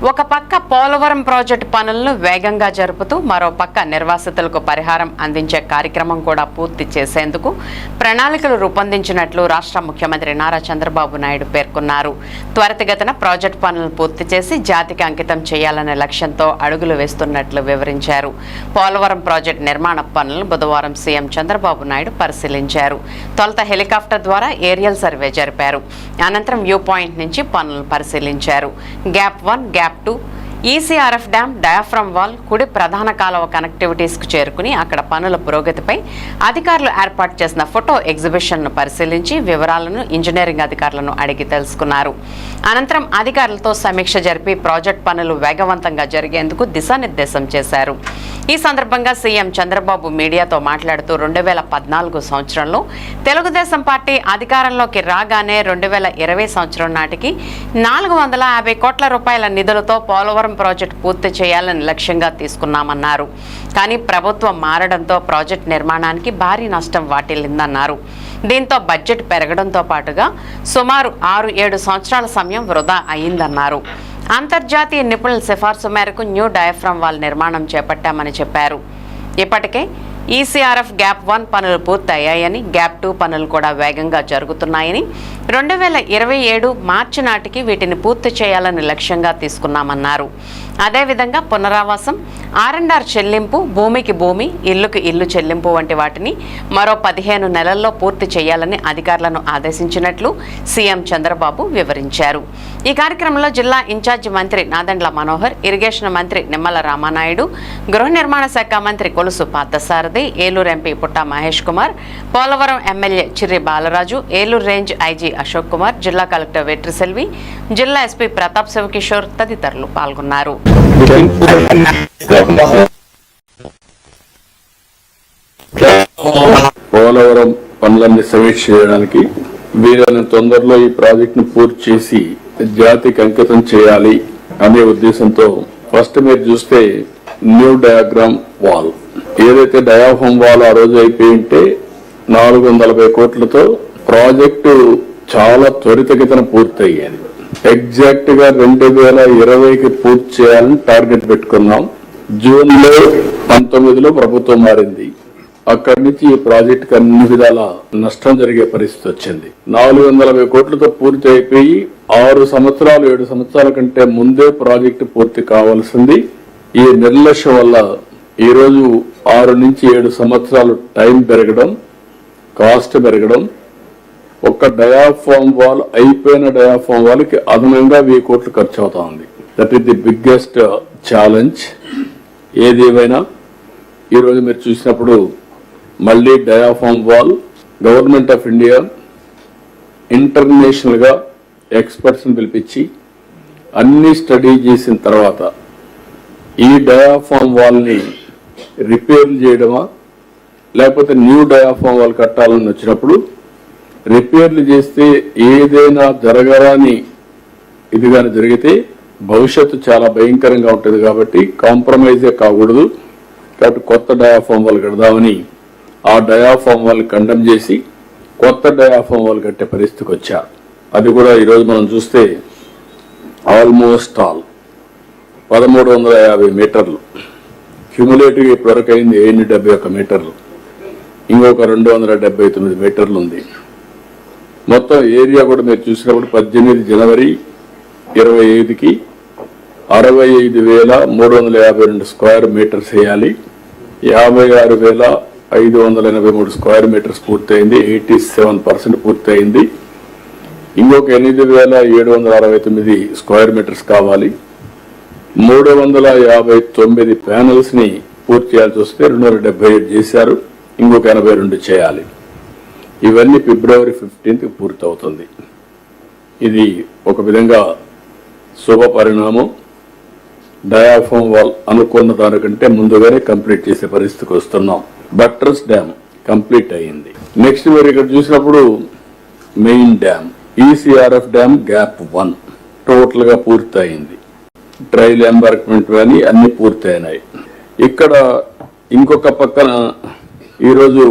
ఒక పక్క పోలవరం ప్రాజెక్టు పనులను వేగంగా జరుపుతూ మరో పక్క నిర్వాసితులకు పరిహారం అందించే కార్యక్రమం కూడా పూర్తి చేసేందుకు ప్రణాళికలు రూపొందించినట్లు రాష్ట్ర ముఖ్యమంత్రి నారా చంద్రబాబు నాయుడు పేర్కొన్నారు. త్వరితగతిన ప్రాజెక్టు పనులను పూర్తి చేసి జాతికి అంకితం చేయాలనే లక్ష్యంతో అడుగులు వేస్తున్నట్లు వివరించారు. పోలవరం ప్రాజెక్టు నిర్మాణ పనులను బుధవారం సీఎం చంద్రబాబు నాయుడు పరిశీలించారు. తొలుత హెలికాప్టర్ ద్వారా ఏరియల్ సర్వే జరిపారు. అనంతరం వ్యూ పాయింట్ నుంచి పనులను పరిశీలించారు. Gap 1, gap 2, ECRF dam, diaphragm wall, కుడి ప్రధాన కాలువ కనెక్టివిటీస్కు చేరుకుని అక్కడ పనుల పురోగతిపై అధికారులు ఏర్పాటు చేసిన ఫోటో ఎగ్జిబిషన్ను పరిశీలించి వివరాలను ఇంజనీరింగ్ అధికారులను అడిగి తెలుసుకున్నారు. అనంతరం అధికారులతో సమీక్ష జరిపి ప్రాజెక్టు పనులు వేగవంతంగా జరిగేందుకు దిశానిర్దేశం చేశారు. ఈ సందర్భంగా సీఎం చంద్రబాబు మీడియాతో మాట్లాడుతూ 2014 సంవత్సరంలో తెలుగుదేశం పార్టీ అధికారంలోకి రాగానే 2020 సంవత్సరం నాటికి 450 కోట్ల రూపాయల నిధులతో పోలవరం ప్రాజెక్టు పూర్తి చేయాలని లక్ష్యంగా తీసుకున్నామన్నారు. కానీ ప్రభుత్వం మారడంతో ప్రాజెక్టు నిర్మాణానికి భారీ నష్టం వాటిల్లిందన్నారు. దీంతో బడ్జెట్ పెరగడంతో పాటుగా సుమారు 6-7 సంవత్సరాల సమయం వృధా అయిందన్నారు. అంతర్జాతీయ నిపుణుల సిఫార్సు మేరకు న్యూ డయాఫ్రమ్ వాల్ నిర్మాణం చేపట్టామని చెప్పారు. ఇప్పటికే ఈసీఆర్ఎఫ్ గ్యాప్ 1 పనులు పూర్తయ్యాయని, గ్యాప్ 2 పనులు కూడా వేగంగా జరుగుతున్నాయని, 2027 మార్చి నాటికి వీటిని పూర్తి చేయాలని లక్ష్యంగా తీసుకున్నామన్నారు. అదేవిధంగా పునరావాసం, R&R చెల్లింపు, భూమికి భూమి, ఇల్లుకి ఇల్లు చెల్లింపు వంటి వాటిని మరో 15 నెలల్లో పూర్తి చేయాలని అధికారులను ఆదేశించినట్లు సీఎం చంద్రబాబు వివరించారు. ఈ కార్యక్రమంలో జిల్లా ఇన్ఛార్జి మంత్రి నాదెండ్ల మనోహర్, ఇరిగేషన్ మంత్రి నిమ్మల రామానాయుడు, గృహ నిర్మాణ శాఖ మంత్రి Kolusu Parthasarathy, Eluru MP Putta Mahesh Kumar, Polavaram MLA Chirri Balaraju, Eluru range IG Ashok Kumar, జిల్లా కలెక్టర్ వెట్రిసెల్వి, జిల్లా ఎస్పీ ప్రతాప్ శివకిషోర్ తదితరులు పాల్గొన్నారు. పోలవరం పనులన్నీ సమీక్ష చేయడానికి వీలైన తొందరలో ఈ ప్రాజెక్టును పూర్తి చేసి జాతికి అంకితం చేయాలి అనే ఉద్దేశంతో ఫస్ట్ మీరు చూస్తే న్యూ డయాగ్రామ్ వాల్, ఏదైతే డయాఫ్రమ్ వాల్ ఆ రోజు అయిపోయి ఉంటే 440 కోట్లతో ప్రాజెక్టు చాలా త్వరితగతిన పూర్తయ్యేది. ఎగ్జాక్ట్ గా 2020కి పూర్తి చేయాలని టార్గెట్ పెట్టుకున్నాం. జూన్ 19లో ప్రభుత్వం మారింది. అక్కడి నుంచి ఈ ప్రాజెక్టుకి అన్ని విధాల నష్టం జరిగే పరిస్థితి వచ్చింది. 440 కోట్లతో పూర్తి అయిపోయి 6 సంవత్సరాలు 7 సంవత్సరాల కంటే ముందే ప్రాజెక్టు పూర్తి కావాల్సింది. ఈ నిర్లక్ష్యం వల్ల ఈ రోజు 6 నుంచి 7 సంవత్సరాలు టైం పెరగడం, కాస్ట్ పెరగడం, ఒక్క డయాఫ్రమ్ వాల్ అయిపోయిన డయాఫ్రమ్ వాల్ కి అదనంగా 1000 కోట్లు ఖర్చు అవుతా ఉంది. That is the biggest challenge. ఏదేమైనా ఈరోజు మీరు చూసినప్పుడు మళ్ళీ diaphragm wall government of India international గా ఎక్స్పర్ట్స్ ని పిలిపించి అన్ని స్టడీ చేసిన తర్వాత ఈ డయాఫ్రమ్ వాల్ ని రిపేర్ చేయడమా లేకపోతే న్యూ డయాఫ్రమ్ వాల్ కట్టాలని వచ్చినప్పుడు రిపేర్లు చేస్తే ఏదైనా జరగరాని ఇది కానీ జరిగితే భవిష్యత్తు చాలా భయంకరంగా ఉంటుంది. కాబట్టి కాంప్రమైజే కాకూడదు. కాబట్టి కొత్త డయాఫ్రమ్ వాల్ కడదామని ఆ డయాఫ్రమ్ వాల్ కండెమ్ చేసి కొత్త డయాఫ్రమ్ వాల్ కట్టే పరిస్థితికి వచ్చారు. అది కూడా ఈరోజు మనం చూస్తే ఆల్మోస్ట్ ఆల్ 1350 మీటర్లు, క్యూములేటివ్ ఇప్పటివరకు అయింది 771 మీటర్లు, ఇంకొక 279 మీటర్లు ఉంది. మొత్తం ఏరియా కూడా మీరు చూసినప్పుడు 18 జనవరి 25కి 65,352 స్క్వేర్ మీటర్స్ వేయాలి. 56,583 స్క్వేర్ మీటర్స్ పూర్తయింది. 87% పూర్తయింది. ఇంకొక 8,769 స్క్వేర్ మీటర్స్ కావాలి. 359 ప్యానల్స్ ని పూర్తి చేయాల్సి వస్తే 277 చేశారు. ఇంకొక 82 చేయాలి. ఇవన్నీ ఫిబ్రవరి 15కి పూర్తవుతుంది. ఇది ఒక విధంగా శుభ పరిణామం. డయాఫ్రమ్ వాల్ అనుకున్న దానికంటే ముందుగానే కంప్లీట్ చేసే పరిస్థితికి వస్తున్నాం. బట్రస్ డ్యామ్ కంప్లీట్ అయ్యింది. నెక్స్ట్ మీరు ఇక్కడ చూసినప్పుడు main dam ECRF dam gap 1 total గా పూర్తి అయింది. ట్రైల్ ఎంబార్క్మెంట్ కానీ అన్ని పూర్తయినాయి. ఇక్కడ ఇంకొక పక్కన ఈరోజు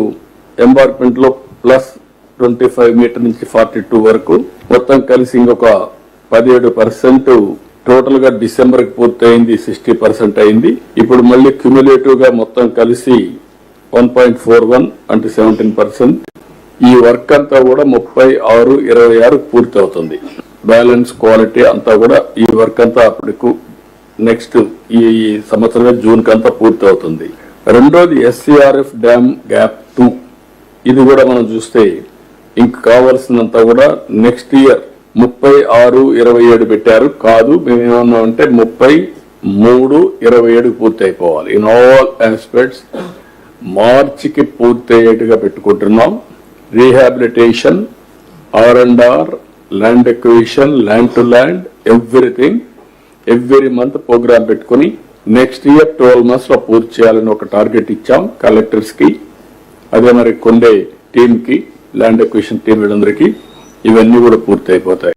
ఎంబార్క్మెంట్ లో ప్లస్ 25 మీటర్ నుంచి 42 వరకు మొత్తం కలిసి ఇంకొక 17% టోటల్ గా డిసెంబర్ కి పూర్తయింది 60% అయింది. ఇప్పుడు మళ్ళీ క్యుములేటివ్ గా మొత్తం కలిసి 1.41 అంటే 17%. ఈ వర్క్ అంతా కూడా 36/26 పూర్తి అవుతుంది. బ్యాలెన్స్ క్వాలిటీ అంతా కూడా ఈ వర్క్ అంతా అప్పటికు నెక్స్ట్ ఈ సంవత్సరం జూన్ కంతా పూర్తి అవుతుంది. రెండోది SCRF డ్యామ్ గ్యాప్ 2, ఇది కూడా మనం చూస్తే ఇంక కావాల్సినంత కూడా నెక్స్ట్ ఇయర్ 36/27 పెట్టారు. కాదు, మేము ఏమన్నా అంటే 33/27 పూర్తి అయిపోవాలి. ఇన్ ఆల్ ఆస్పెక్ట్స్ మార్చికి పూర్తి అయ్యేట్టుగా పెట్టుకుంటున్నాం. Rehabilitation, R&R, land acquisition, land to land, everything every month programme పెట్టుకుని నెక్స్ట్ ఇయర్ 12 months లో పూర్తి చేయాలని ఒక టార్గెట్ ఇచ్చాం కలెక్టర్స్ కి. అదే మరి కొండే టీమ్ కి, ల్యాండ్ ఎక్విజిషన్ టీం వీళ్ళందరికీ ఇవన్నీ కూడా పూర్తి అయిపోతాయి.